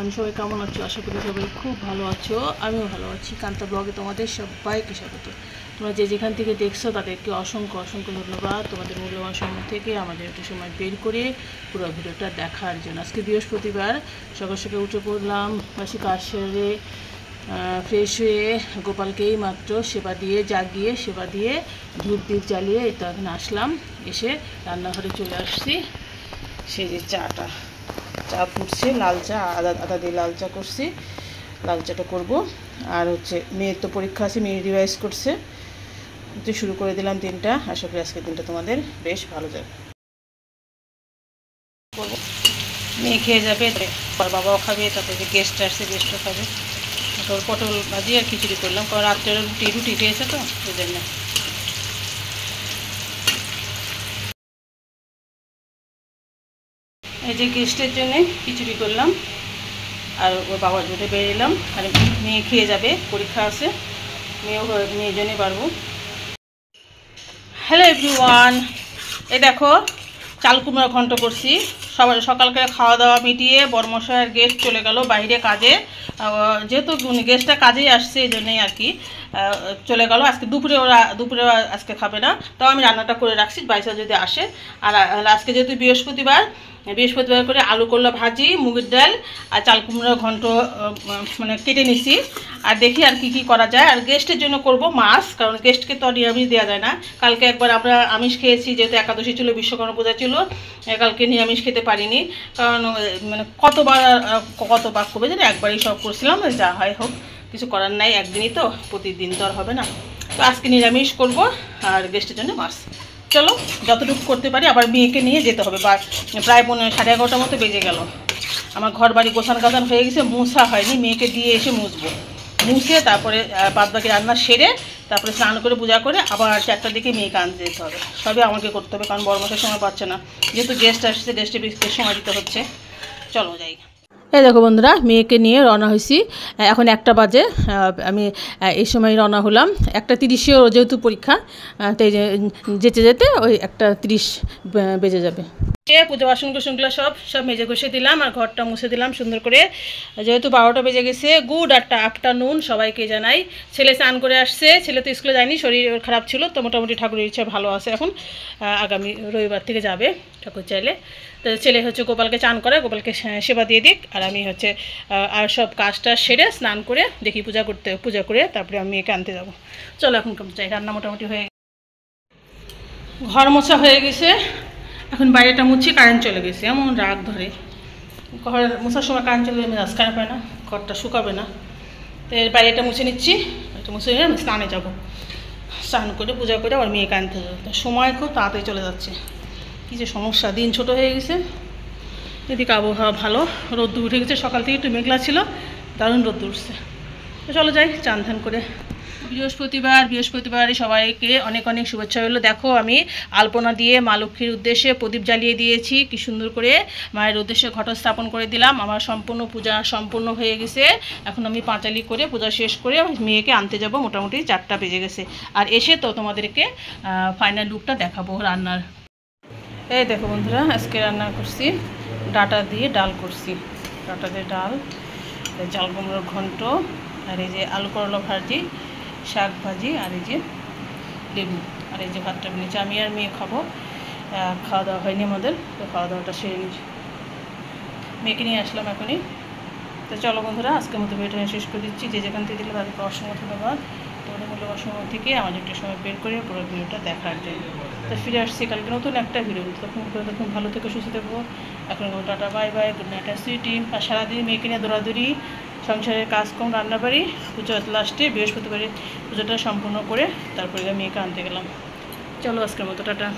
Everyone, সবাই কেমন আছো? আশা করি সবাই খুব ভালো আছো। আমিও ভালো আছি। কান্তা ব্লগে তোমাদের সবাইকে স্বাগত। তোমরা যে যেখান থেকে দেখছো তাদেরকে অসংখ্য অসংখ্য ধন্যবাদ তোমাদের মূল্যবান সময় থেকে আমাদের একটু সময় বের করে পুরো ভিডিওটা দেখার জন্য। আজকে বৃহস্পতিবার, সকাল সকাল উঠে পড়লাম, বাসি কাজ সেরে ফ্রেশ হয়ে গোপালকেই মাত্র সেবা দিয়ে ধূপ দ্বীপ জ্বালিয়ে এই তো এখন আসলাম। এসে রান্নাঘরে চলে আসছি। সেই যে চা ফুটছে, লাল চা, আদা দিয়ে লাল চা করছি। লাল চাটা করবো। আর হচ্ছে মেয়ের তো পরীক্ষা আছে, মেয়ে রিভাইজ করছে। তো শুরু করে দিলাম দিনটা। আশা করি আজকের দিনটা তোমাদের বেশ ভালো যাবে। মেয়ে খেয়ে যাবে, বাবাও খাবে, তারপরে যে গেস্ট আসছে গেস্টও খাবে। তারপর পটল ভাজি আর খিচুড়ি করলাম, কারণ রাত্রে রুটি খেয়েছে তো ওই জন্য। এই যে গেস্টের জন্যে খিচুড়ি করলাম আর ওর বাবার জন্য বেরিয়ে আর মেয়ে খেয়ে যাবে, পরীক্ষা আছে, মেয়ের জন্যই পারবো। হ্যালো এভরিওয়ান, এই দেখো চাল কুমড়া ঘন্ট করছি। সকালকে খাওয়া দাওয়া মিটিয়ে বরমশাইয়ের গেস্ট চলে গেল বাইরে কাজে। যেহেতু গেস্টটা কাজেই আসছে এই জন্যই আর কি চলে গেল। আজকে দুপুরে আজকে খাবে না, তাও আমি রান্নাটা করে রাখছি বাইসা যদি আসে। আর আজকে যেহেতু বৃহস্পতিবার করে আলু করলা ভাজি, মুগের ডাল আর চাল কুমড়া ঘন্ট মানে কেটে নিছি। আর দেখি আর কি করা যায়। আর গেস্টের জন্য করব মাছ, কারণ গেস্টকে তো নিরামিষ দেওয়া যায় না। কালকে একবার আমরা আমিষ খেয়েছি, যেহেতু একাদশী ছিল, বিশ্বকর্মা পূজা ছিল, কালকে নিরামিষ খেতে পারিনি। কারণ মানে কতবার করবে জানি, একবারই সব করছিলাম। যা হয় হোক, কিছু করার নাই, একদিনই তো, প্রতিদিন তো আর হবে না। তো আজকে নিরামিষ করব আর গেস্টের জন্য মাছ। চলো যতটুকু করতে পারি। আবার মেয়েকে নিয়ে যেতে হবে, বা প্রায় 11:30 মতো বেজে গেল। আমার ঘর বাড়ি গোছান গাছান হয়ে গেছে, মুছা হয়নি। মেয়েকে দিয়ে এসে মুছে তারপরে বাদবাকি রান্না সেরে তারপরে স্নান করে পূজা করে আবার 4টার দিকে মেয়েকে আনতে যেতে হবে। সবই আমাকে করতে হবে, কারণ বড় সময় পাচ্ছে না, যেহেতু গেস্ট আসছে, গেস্টে সময় দিতে হচ্ছে। চলো যাই। এই দেখো বন্ধুরা, মেয়েকে নিয়ে রওনা হয়েছি। এখন 1টা বাজে। আমি এই সময় রওনা হলাম। 1:30 যেহেতু পরীক্ষা, তাই যেতে যেতে ওই 1:30 বেজে যাবে। পুজো বাসনগুলো সব মেজে ঘষে দিলাম আর ঘরটা মুছে দিলাম সুন্দর করে। যেহেতু 12টা বেজে গেছে। গুড আফটারনুন সবাইকে জানাই। ছেলে স্নান করে আসছে। ছেলে তো স্কুলে যায়নি, শরীর খারাপ ছিল, তো মোটামুটি ঠাকুরের ইচ্ছা ভালো আছে এখন। আগামী রবিবার থেকে যাবে ঠাকুর চাইলে। তো ছেলে হচ্ছে গোপালকে চান করে, গোপালকে সেবা দিয়ে দিক। আর আমি হচ্ছে আর সব কাজটা সেরে স্নান করে দেখি পূজা করে তারপরে আমি মেয়েকে আনতে যাবো। চলো এখন যাই। রান্না মোটামুটি হয়ে ঘর মোছা হয়ে গেছে। এখন বাইরেটা মুছি, কারেন্ট চলে গেছে, এমন রাগ ধরে। ঘর মোছার সময় কারেন্ট চলে গেলে রাজ কারেন্ট পায় না, ঘরটা শুকাবে না। তো এর বাইরেটা মুছে নিচ্ছি। এটা মুছে নিয়ে আমি স্নানে যাবো। স্নান করে পূজা করে আবার মেয়েকে আনতে যাবো। তো সময় খুব তাড়াতাড়ি চলে যাচ্ছে। কী যে সমস্যা, দিন ছোট হয়ে গেছে। এদিকে আবহাওয়া ভালো, রোদ্দুর উঠে গেছে। সকাল থেকে একটু মেঘলা ছিল, দারুণ রোদ্দুর উঠছে। তো চলো যাই চান ধান করে। বৃহস্পতিবারে সবাইকে অনেক অনেক শুভেচ্ছা হলো। দেখো আমি আলপনা দিয়ে মা লক্ষ্মীর উদ্দেশ্যে প্রদীপ জ্বালিয়ে দিয়েছি, কি সুন্দর করে মায়ের উদ্দেশ্যে ঘট স্থাপন করে দিলাম। আমার পূজা সম্পূর্ণ হয়ে গেছে। এখন আমি পাঁচালি করে পূজা শেষ করে মেয়েকে আনতে যাব। মোটামুটি 4টা বেজে গেছে। আর এসে তো তোমাদেরকে ফাইনাল লুকটা দেখাবো রান্নার। এই দেখো বন্ধুরা, আজকে রান্না করছি ডাটা দিয়ে ডাল করছি। ডাটা দিয়ে ডাল, চাল কুমড়োর ঘন্ট, আর এই যে আলু করলা ভাজি, শাক ভাজি, আর এই যে লেবু, আর এই যে ভাতটা বানিয়েছি। আমি আর মেয়ে খাবো। খাওয়া দাওয়া হয়নি আমাদের, তো খাওয়া দাওয়াটা সেরে নিয়েছি। মেয়েকে নিয়ে আসলাম এখনই। তো চলো বন্ধুরা, আজকের মতো ভিডিওটা শেষ করে দিচ্ছি। যে যেখান থেকে দিলে তাদেরকে অসংখ্য ধন্যবাদ। তোমাদের মূল্যবান সময় থেকে আমাদের একটু সময় বের করে পুরো ভিডিওটা দেখার জন্য। তো ফিরে আসছি কালকে নতুন একটা ভিডিও। তখন ভালো থেকে সুস্থ থাকবো। এখন tata, bye bye, good night, sweetie. আর সারাদিন মেয়েকে নিয়ে দৌড়াদৌড়ি, সংসারের কাজকর্ম, রান্নাবাড়ি, পুজো লাস্টে বৃহস্পতিবারে পুজোটা সম্পূর্ণ করে তারপরে মেয়েকে আনতে গেলাম। চলো আজকের মতো টাটা।